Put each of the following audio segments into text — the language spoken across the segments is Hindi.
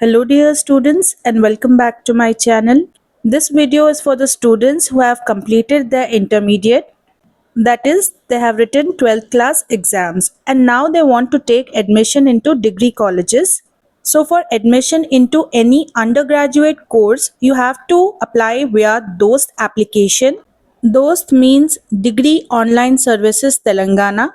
Hello dear students and welcome back to my channel. This video is for the students who have completed their intermediate, that is they have written 12th class exams and now they want to take admission into degree colleges. So for admission into any undergraduate course you have to apply via DOST application. DOST means Degree Online Services Telangana.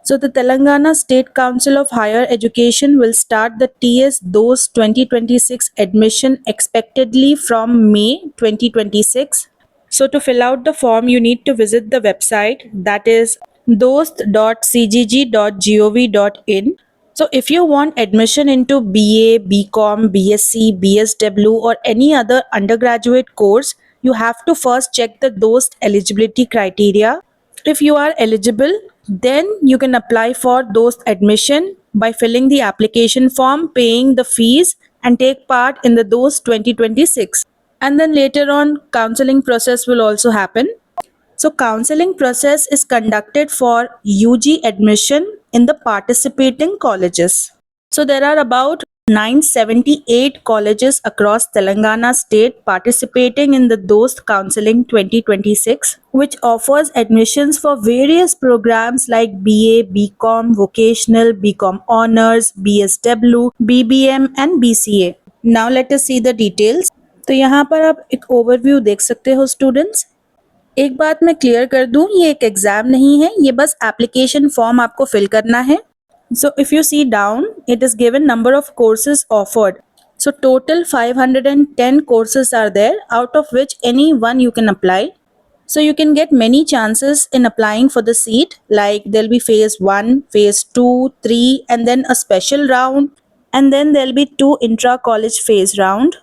So the Telangana State Council of Higher Education will start the TS DOS 2026 admission expectedly from May 2026. So to fill out the form you need to visit the website, that is dost.cgg.gov.in. So if you want admission into BA, BCom, BSc, BSW or any other undergraduate course, you have to first check the DOST eligibility criteria. If you are eligible, then you can apply for DOST admission by filling the application form, paying the fees and take part in the DOST 2026. And then later on counseling process will also happen. So counseling process is conducted for UG admission in the participating colleges. So there are about 978 colleges across Telangana state participating in the DOST Counseling 2026, which offers admissions for various programs like BA, BCom, Vocational, BCom Honors, BSW, BBM and BCA. Now let us see the details. तो यहाँ पर आप एक ओवरव्यू देख सकते हो स्टूडेंट्स। एक बात मैं क्लियर कर दूं, ये एक एग्जाम नहीं है, ये बस एप्लीकेशन फॉर्म आपको फिल करना है। So if you see down, it is given number of courses offered. So total 510 courses are there, out of which any one you can apply. So you can get many chances in applying for the seat, like there'll be phase 1, phase 2, 3 and then a special round, and then there'll be 2 intra-college phase round.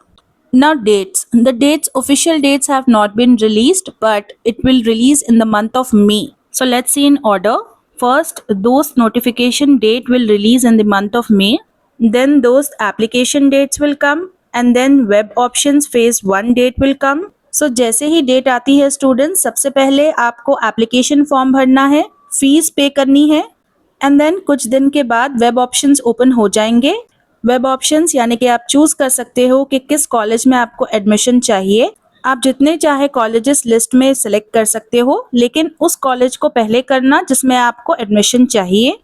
Now dates. The dates, official dates have not been released, but it will release in the month of May. So let's see in order. First, those notification date will release in the month of May. Then those application dates will come and then web options phase 1 date will come. So जैसे ही डेट आती है स्टूडेंट्स, सबसे पहले आपको एप्लीकेशन फॉर्म भरना है, फीस पे करनी है एंड देन कुछ दिन के बाद वेब ऑप्शंस ओपन हो जाएंगे। वेब ऑप्शंस यानी कि आप चूज कर सकते हो कि किस कॉलेज में आपको एडमिशन चाहिए। आप जितने चाहे कॉलेजेस लिस्ट में सिलेक्ट कर सकते हो, लेकिन उस कॉलेज को पहले करना जिसमें आपको एडमिशन चाहिए।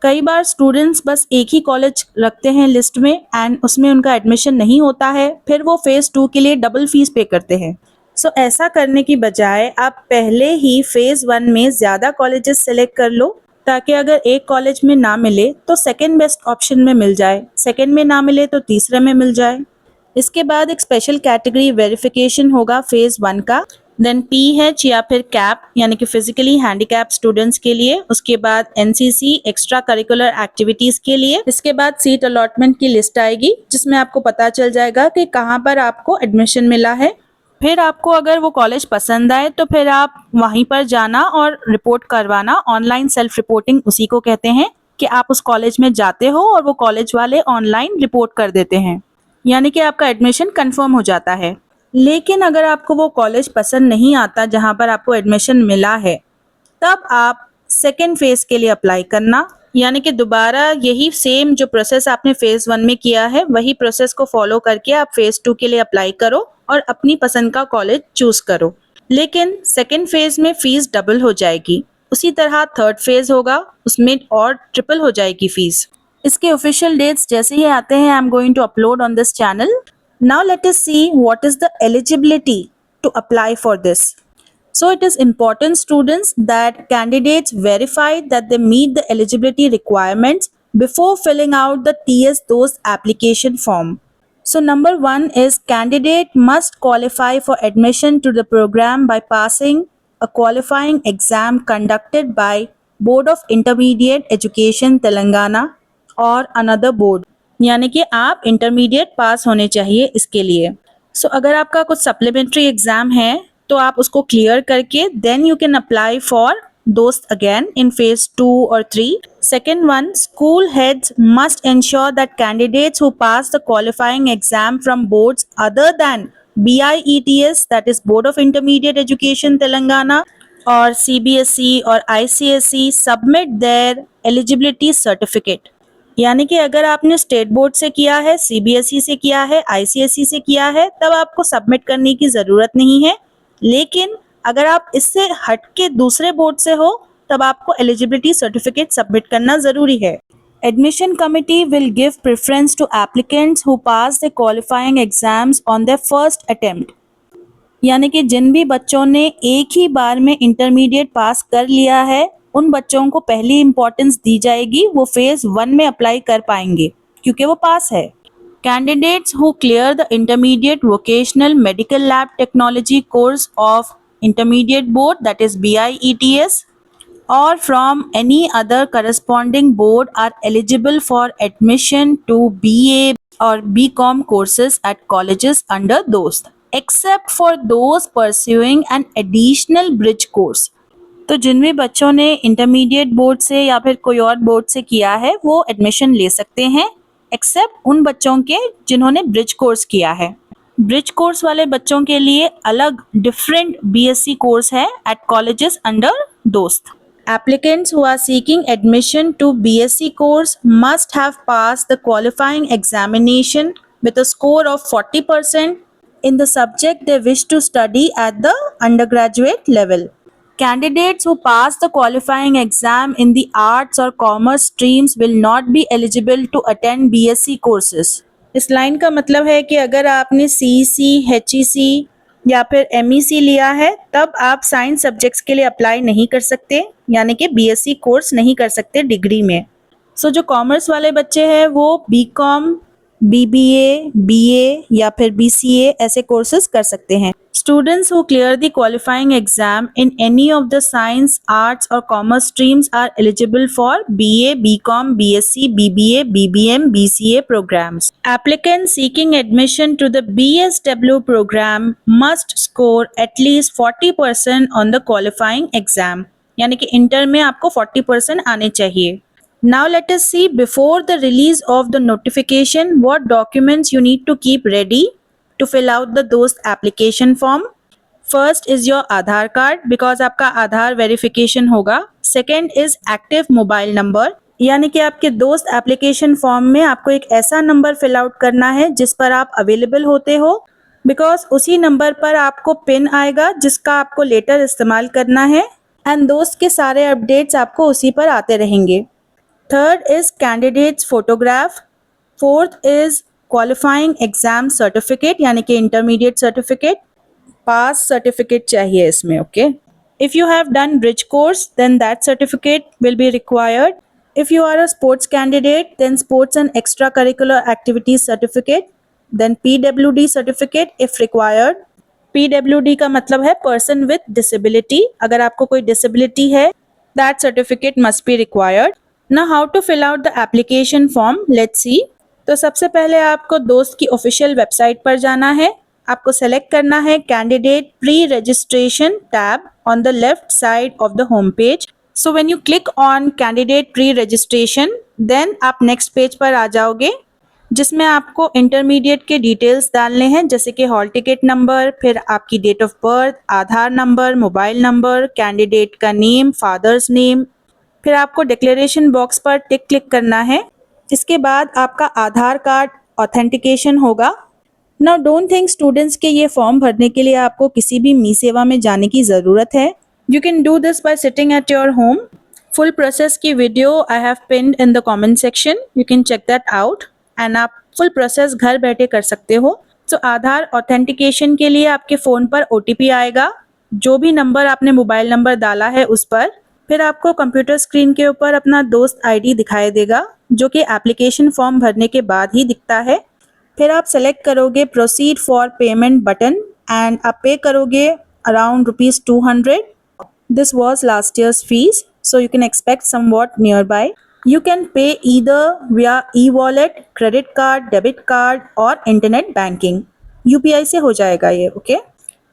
कई बार स्टूडेंट्स बस एक ही कॉलेज रखते हैं लिस्ट में एंड उसमें उनका एडमिशन नहीं होता है, फिर वो फेज 2 के लिए डबल फीस पे करते हैं। सो ऐसा करने की बजाय आप पहले ही फेज 1 में ज़्यादा कॉलेजेस सेलेक्ट कर लो, ताकि अगर एक कॉलेज में ना मिले तो सेकेंड बेस्ट ऑप्शन में मिल जाए, सेकेंड में ना मिले तो तीसरे में मिल जाए। इसके बाद एक स्पेशल कैटेगरी वेरिफिकेशन होगा फेज 1 का, देन PH या फिर कैप यानी कि फिजिकली हैंडीकैप स्टूडेंट्स के लिए, उसके बाद NCC एक्स्ट्रा करिकुलर एक्टिविटीज के लिए। इसके बाद सीट अलॉटमेंट की लिस्ट आएगी जिसमें आपको पता चल जाएगा कि कहाँ पर आपको एडमिशन मिला है। फिर आपको अगर वो कॉलेज पसंद आए तो फिर आप वहीं पर जाना और रिपोर्ट करवाना। ऑनलाइन सेल्फ रिपोर्टिंग उसी को कहते हैं कि आप उस कॉलेज में जाते हो और वो कॉलेज वाले ऑनलाइन रिपोर्ट कर देते हैं, यानी कि आपका एडमिशन कंफर्म हो जाता है। लेकिन अगर आपको वो कॉलेज पसंद नहीं आता जहाँ पर आपको एडमिशन मिला है, तब आप सेकेंड फेज के लिए अप्लाई करना, यानी कि दोबारा यही सेम जो प्रोसेस आपने फेज 1 में किया है वही प्रोसेस को फॉलो करके आप फेज 2 के लिए अप्लाई करो और अपनी पसंद का कॉलेज चूज करो। लेकिन सेकेंड फेज में फीस डबल हो जाएगी। उसी तरह थर्ड फेज होगा, उसमें और ट्रिपल हो जाएगी फीस। इसके ऑफिशियल डेट्स जैसे ही आते हैं I am going to upload on this channel. Now let us see what is the eligibility to apply for this. So it is important, students, that candidates verify that they meet the eligibility requirements before filling out the TS DOST application form. So number 1 is candidate must qualify for admission to the program by passing a qualifying exam conducted by Board of Intermediate Education Telangana or another board. यानी कि आप इंटरमीडिएट पास होने चाहिए इसके लिए। सो अगर आपका कुछ सप्लीमेंट्री एग्जाम है तो आप उसको क्लियर करके then you can apply for DOST again in phase 2 or 3. Second one, school heads must ensure that candidates who pass the qualifying exam from boards other than BIETS, that is Board of Intermediate Education Telangana, or CBSE or ICSE, submit their eligibility certificate. यानी कि अगर आपने स्टेट बोर्ड से किया है, सीबीएसई से किया है, आईसीएसई से किया है, तब आपको सबमिट करने की ज़रूरत नहीं है। लेकिन अगर आप इससे हट के दूसरे बोर्ड से हो, तब आपको एलिजिबिलिटी सर्टिफिकेट सबमिट करना ज़रूरी है। Admission committee will give preference to applicants who pass the qualifying exams on their first attempt. यानी कि जिन भी बच्चों ने एक ही बार में इंटरमीडिएट पास कर लिया है, उन बच्चों को पहली इम्पोर्टेंस दी जाएगी, वो फेज 1 में अप्लाई कर पाएंगे क्योंकि वो पास है। Candidates who clear the intermediate vocational medical lab technology course of intermediate board, that is BIETS, or from any other corresponding board are eligible for admission to BA or BCom courses at colleges under DOST, except for those pursuing an additional bridge course. तो जिन भी बच्चों ने इंटरमीडिएट बोर्ड से या फिर कोई और बोर्ड से किया है, वो एडमिशन ले सकते हैं, एक्सेप्ट उन बच्चों के जिन्होंने ब्रिज कोर्स किया है। ब्रिज कोर्स वाले बच्चों के लिए अलग डिफरेंट बीएससी कोर्स है एट कॉलेजेस अंडर दोस्त। Applicants who are seeking admission to BSc course must have passed the qualifying examination with a score of 40% in the subject they wish to study at the undergraduate level. Candidates who pass the qualifying exam in the arts or commerce streams will not be eligible to attend BSc courses. इस लाइन का मतलब है कि अगर आपने CEC, HEC या फिर MEC लिया है, तब आप साइंस सब्जेक्ट्स के लिए अप्लाई नहीं कर सकते, यानी कि BSc कोर्स नहीं कर सकते डिग्री में। सो जो कॉमर्स वाले बच्चे हैं वो BCom, BBA, BA या फिर BCA ऐसे कोर्सेज कर सकते हैं। Students who clear the qualifying exam in any of the science, arts or commerce streams are eligible for BA, BCom, BSc, BBA, BBM, BCA programs. Applicants seeking admission to the BSW program must score at least 40% on the qualifying exam. यानी कि इंटर में आपको 40% आने चाहिए। Now let us see, before the release of the notification, what documents you need to keep ready to fill out the दोस्त application form. First is your Aadhaar card because आपका आधार वेरिफिकेशन होगा. Second is active mobile number, यानी कि आपके दोस्त एप्लीकेशन फॉर्म में आपको एक ऐसा नंबर फिल आउट करना है जिस पर आप अवेलेबल होते हो, बिकॉज उसी नंबर पर आपको पिन आएगा जिसका आपको लेटर इस्तेमाल करना है, एंड दोस्त के सारे अपडेट्स आपको उसी पर आते रहेंगे. Third is candidate's photograph. Fourth is qualifying exam certificate यानी कि intermediate certificate. Pass certificate चाहिए इसमें, okay? If you have done bridge course, then that certificate will be required. If you are a sports candidate, then sports and extracurricular activities certificate. Then PWD certificate if required. PWD का मतलब है person with disability. अगर आपको कोई disability है, that certificate must be required. Now how to fill out the application form, let's see. तो सबसे पहले आपको दोस्त की ऑफिशियल वेबसाइट पर जाना है. आपको सेलेक्ट करना है candidate pre registration tab on the left side of the home page. So when you click on candidate pre registration, then आप नेक्स्ट पेज पर आ जाओगे जिसमें आपको इंटरमीडिएट के डिटेल्स डालने हैं, जैसे कि हॉल टिकट नंबर, फिर आपकी date of birth, Aadhaar number, mobile number, candidate का नेम, फादर्स नेम. फिर आपको डिक्लेरेशन बॉक्स पर टिक क्लिक करना है. इसके बाद आपका आधार कार्ड ऑथेंटिकेशन होगा. नाउ डोंट थिंक स्टूडेंट्स के ये फॉर्म भरने के लिए आपको किसी भी मी सेवा में जाने की ज़रूरत है. You can do this by sitting at your home. Full process की video I have pinned in the comment section, you can check that out and आप फुल प्रोसेस घर बैठे कर सकते हो. सो आधार ऑथेंटिकेशन के लिए आपके फ़ोन पर OTP आएगा, जो भी नंबर आपने मोबाइल नंबर डाला है उस पर. फिर आपको कंप्यूटर स्क्रीन के ऊपर अपना दोस्त ID दिखाई देगा, जो कि एप्लीकेशन फॉर्म भरने के बाद ही दिखता है. फिर आप सेलेक्ट करोगे proceed for payment button and आप पे करोगे around ₹200. This was last year's fees, so you can expect somewhat near by. You can pay either via e-wallet, credit card, debit card और इंटरनेट बैंकिंग. UPI से हो जाएगा ये, ओके.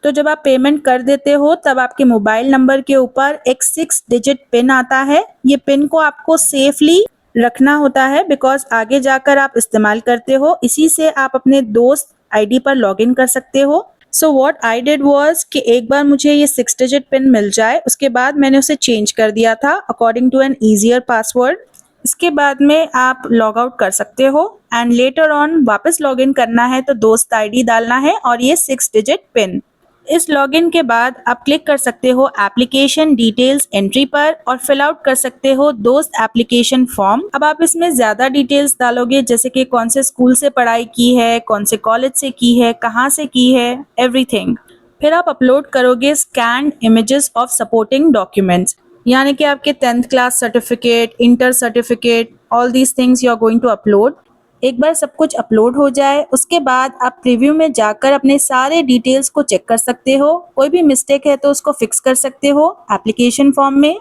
तो जब आप पेमेंट कर देते हो तब आपके मोबाइल नंबर के ऊपर एक 6 डिजिट पिन आता है. ये पिन को आपको सेफली रखना होता है बिकॉज आगे जाकर आप इस्तेमाल करते हो. इसी से आप अपने दोस्त ID पर लॉगिन कर सकते हो. So what I did was कि एक बार मुझे ये 6 डिजिट पिन मिल जाए, उसके बाद मैंने उसे चेंज कर दिया था according to an easier password. इसके बाद में आप लॉग आउट कर सकते हो एंड लेटर ऑन वापस लॉग इन करना है तो दोस्त आईडी डालना है और ये 6 डिजिट पिन। इस लॉगिन के बाद आप क्लिक कर सकते हो एप्लीकेशन डिटेल्स एंट्री पर और फिल आउट कर सकते हो दोस्त एप्लीकेशन फॉर्म। अब आप इसमें ज्यादा डिटेल्स डालोगे जैसे कि कौन से स्कूल से पढ़ाई की है, कौन से कॉलेज से की है, कहाँ से की है, एवरीथिंग। फिर आप अपलोड करोगे scanned images of supporting documents, यानी कि आपके 10th class certificate, inter certificate, all these things you are going to upload. एक बार सब कुछ अपलोड हो जाए उसके बाद आप प्रीव्यू में जाकर अपने सारे डिटेल्स को चेक कर सकते हो। कोई भी मिस्टेक है तो उसको फिक्स कर सकते हो एप्लीकेशन फॉर्म में।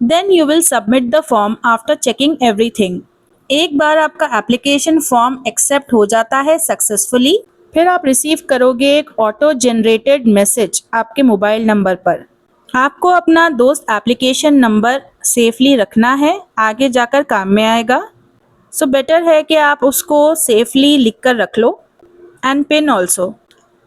Then you will submit the form after checking everything. एक बार आपका एप्लीकेशन फॉर्म एक्सेप्ट हो जाता है सक्सेसफुली, फिर आप रिसीव करोगे एक ऑटो जनरेटेड मैसेज आपके मोबाइल नंबर पर। आपको अपना दोस्त एप्लीकेशन नंबर सेफली रखना है, आगे जाकर काम में आएगा। सो बेटर है कि आप उसको सेफली लिख कर रख लो एंड पिन ऑल्सो।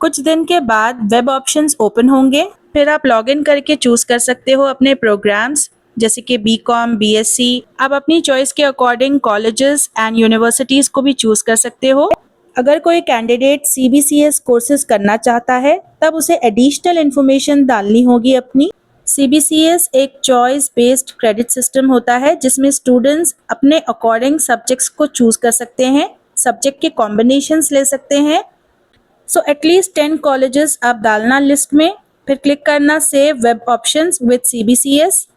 कुछ दिन के बाद वेब ऑप्शंस ओपन होंगे, फिर आप लॉगिन करके चूज कर सकते हो अपने प्रोग्राम्स जैसे कि बीकॉम, बीएससी। आप अपनी चॉइस के अकॉर्डिंग कॉलेजेस एंड यूनिवर्सिटीज को भी चूज कर सकते हो। अगर कोई कैंडिडेट सीबीसीएस कोर्सेज करना चाहता है तब उसे एडिशनल इन्फॉर्मेशन डालनी होगी अपनी। सीबीसीएस एक चॉइस बेस्ड क्रेडिट सिस्टम होता है जिसमें स्टूडेंट्स अपने अकॉर्डिंग सब्जेक्ट्स को चूज कर सकते हैं, सब्जेक्ट के कॉम्बिनेशंस ले सकते हैं। सो एटलीस्ट 10 कॉलेजेस आप डालना लिस्ट में, फिर क्लिक करना save web options with CBCS.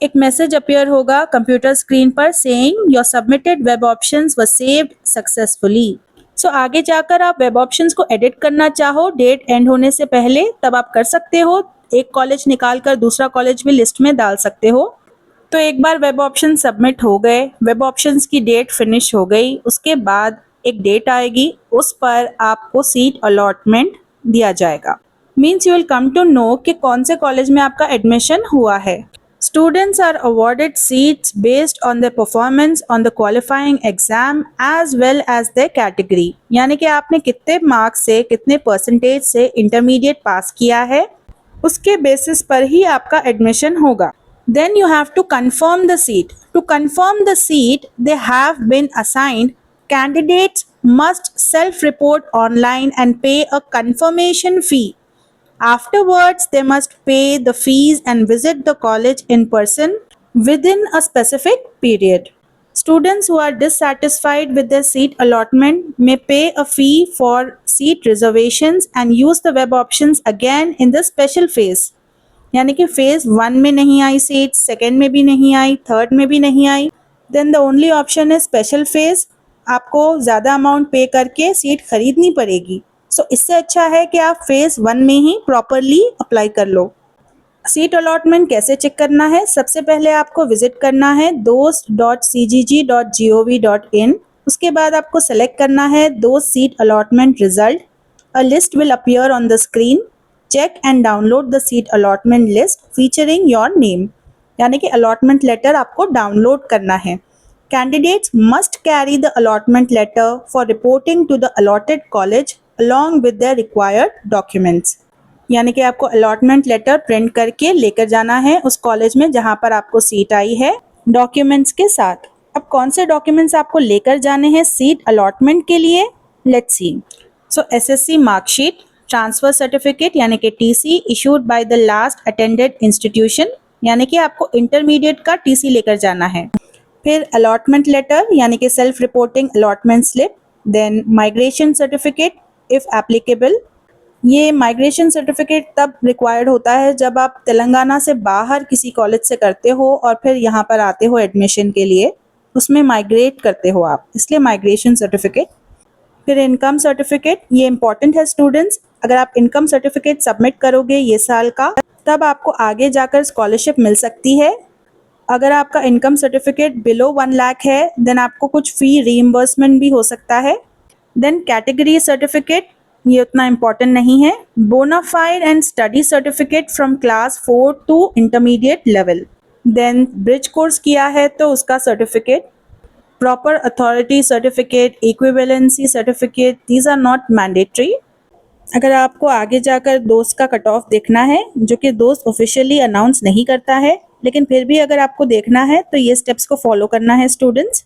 एक मैसेज अपीयर होगा कंप्यूटर स्क्रीन पर saying your submitted web options were saved successfully. So आगे जाकर आप वेब ऑप्शंस को एडिट करना चाहो डेट एंड होने से पहले तब आप कर सकते हो। एक कॉलेज निकाल कर दूसरा कॉलेज भी लिस्ट में डाल सकते हो। तो एक बार वेब ऑप्शन सबमिट हो गए, वेब ऑप्शंस की डेट फिनिश हो गई, उसके बाद एक डेट आएगी, उस पर आपको सीट अलॉटमेंट दिया जाएगा। Means you will come to know कि कौन से कॉलेज में आपका एडमिशन हुआ है। Students are awarded seats based on their performance on the qualifying exam as well as their category। यानी कि आपने कितने मार्क्स से, कितने परसेंटेज से इंटरमीडिएट पास किया है, उसके बेसिस पर ही आपका एडमिशन होगा। Then you have to confirm the seat. To confirm the seat they have been assigned, candidates must self-report online and pay a confirmation fee. Afterwards, they must pay the fees and visit the college in person within a specific period. Students who are dissatisfied with their seat allotment may pay a fee for seat reservations and use the web options again in the special phase। यानी कि फेज 1 में नहीं आई सीट, सेकेंड में भी नहीं आई, थर्ड में भी नहीं आई, देन द ओनली ऑप्शन है स्पेशल फेज। आपको ज़्यादा अमाउंट पे करके सीट खरीदनी पड़ेगी। सो इससे अच्छा है कि आप फेज 1 में ही प्रॉपरली अप्लाई कर लो। सीट अलॉटमेंट कैसे चेक करना है? सबसे पहले आपको विजिट करना है dost.cgg.gov.in। उसके बाद आपको सेलेक्ट करना है DOST seat allotment result. A list will appear on the screen. Check and download the seat allotment list featuring your name. यानी कि अलॉटमेंट लेटर आपको डाउनलोड करना है। Candidates must carry the allotment letter for reporting to the allotted college along with their required documents। यानी कि आपको अलॉटमेंट लेटर प्रिंट करके लेकर जाना है उस कॉलेज में जहां पर आपको सीट आई है, डॉक्यूमेंट्स के साथ। अब कौन से डॉक्यूमेंट्स आपको लेकर जाने हैं सीट अलॉटमेंट के लिए? Let's see. So SSC marksheet, transfer certificate यानी कि TC issued by the last attended institution, यानी कि आपको इंटरमीडिएट का टीसी लेकर जाना है। फिर अलॉटमेंट लेटर यानी कि self reporting allotment slip. Then migration certificate if applicable. ये माइग्रेशन सर्टिफिकेट तब रिक्वायर्ड होता है जब आप तेलंगाना से बाहर किसी कॉलेज से करते हो और फिर यहाँ पर आते हो एडमिशन के लिए, उसमें माइग्रेट करते हो आप, इसलिए माइग्रेशन सर्टिफिकेट। फिर इनकम सर्टिफिकेट, ये इंपॉर्टेंट है स्टूडेंट्स। अगर आप इनकम सर्टिफिकेट सबमिट करोगे ये साल का तब आपको आगे जाकर स्कॉलरशिप मिल सकती है। अगर आपका इनकम सर्टिफिकेट बिलो 1 लाख है देन आपको कुछ फी रीइंबर्समेंट भी हो सकता है। देन कैटेगरी सर्टिफिकेट, ये उतना इम्पॉर्टेंट नहीं है। Bonafide and study certificate from class 4 to intermediate level. Then bridge course किया है तो उसका certificate, proper authority certificate, equivalency certificate, these are not mandatory. अगर आपको आगे जाकर दोस्त का कट ऑफ देखना है जो कि दोस्त ऑफिशियली अनाउंस नहीं करता है, लेकिन फिर भी अगर आपको देखना है तो ये स्टेप्स को फॉलो करना है स्टूडेंट्स।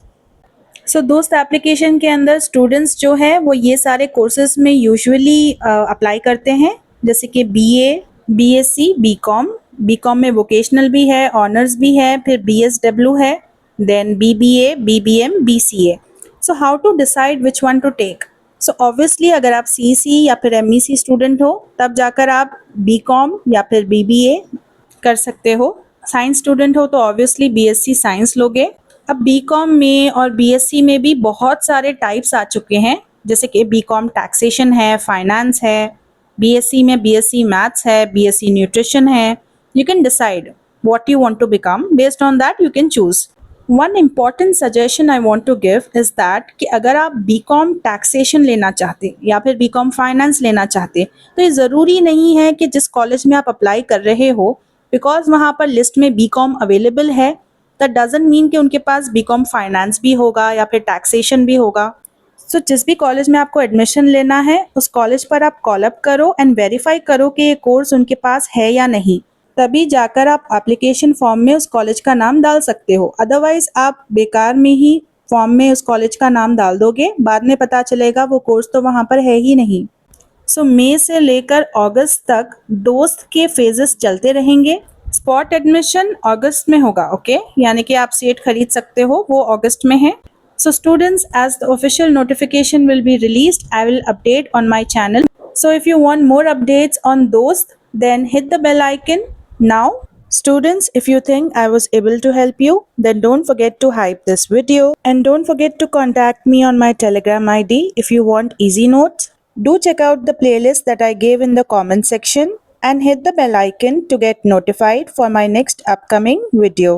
सो दोस्त एप्लीकेशन के अंदर स्टूडेंट्स जो है वो ये सारे कोर्सेज में यूजुअली अप्लाई करते हैं, जैसे कि बीए, बीएससी, बीकॉम। बीकॉम में वोकेशनल भी है, ऑनर्स भी है, फिर बीएसडब्ल्यू है, then BBA, BBM, BCA. So how to decide which one to take? So obviously अगर आप सीईसी या फिर एमईसी स्टूडेंट हो तब जाकर आप बीकॉम या फिर बीबीए कर सकते हो। साइंस स्टूडेंट हो तो ऑब्वियसली बीएससी साइंस लोगे। अब बीकॉम में और बीएससी में भी बहुत सारे टाइप्स आ चुके हैं, जैसे कि बीकॉम टैक्सेशन है, फाइनेंस है, बीएससी में बीएससी मैथ्स है, बीएससी न्यूट्रिशन है। You can decide what you want to become. Based on that you can choose. One important suggestion I want to give is that कि अगर आप बीकॉम टैक्सेशन लेना चाहते या फिर बीकॉम फाइनेंस लेना चाहते तो ये ज़रूरी नहीं है कि जिस कॉलेज में आप अप्लाई कर रहे हो बिकॉज वहाँ पर लिस्ट में बीकॉम अवेलेबल है दैट डजंट मीन कि उनके पास बीकॉम फाइनेंस भी होगा या फिर टैक्सेशन भी होगा। सो जिस भी कॉलेज में आपको एडमिशन लेना है उस कॉलेज पर आप कॉल अप करो एंड वेरीफाई करो कि ये कोर्स उनके पास है या नहीं, तभी जाकर आप एप्लीकेशन फॉर्म में उस कॉलेज का नाम डाल सकते हो। अदरवाइज आप बेकार में ही फॉर्म में उस कॉलेज का नाम डाल दोगे, बाद में पता चलेगा वो कोर्स तो वहाँ पर है ही नहीं। सो मई से लेकर अगस्त तक दोस्त के फेजेस चलते रहेंगे। स्पॉट एडमिशन अगस्त में होगा, ओके, यानी कि आप सीट खरीद सकते हो, वो अगस्त में है। So students, as the official notification will be released, I will update on my channel. So if you want more updates on those, then hit the bell icon now. Students, if you think I was able to help you, then don't forget to hype this video and don't forget to contact me on my Telegram ID if you want easy notes. Do check out the playlist that I gave in the comment section and hit the bell icon to get notified for my next upcoming video.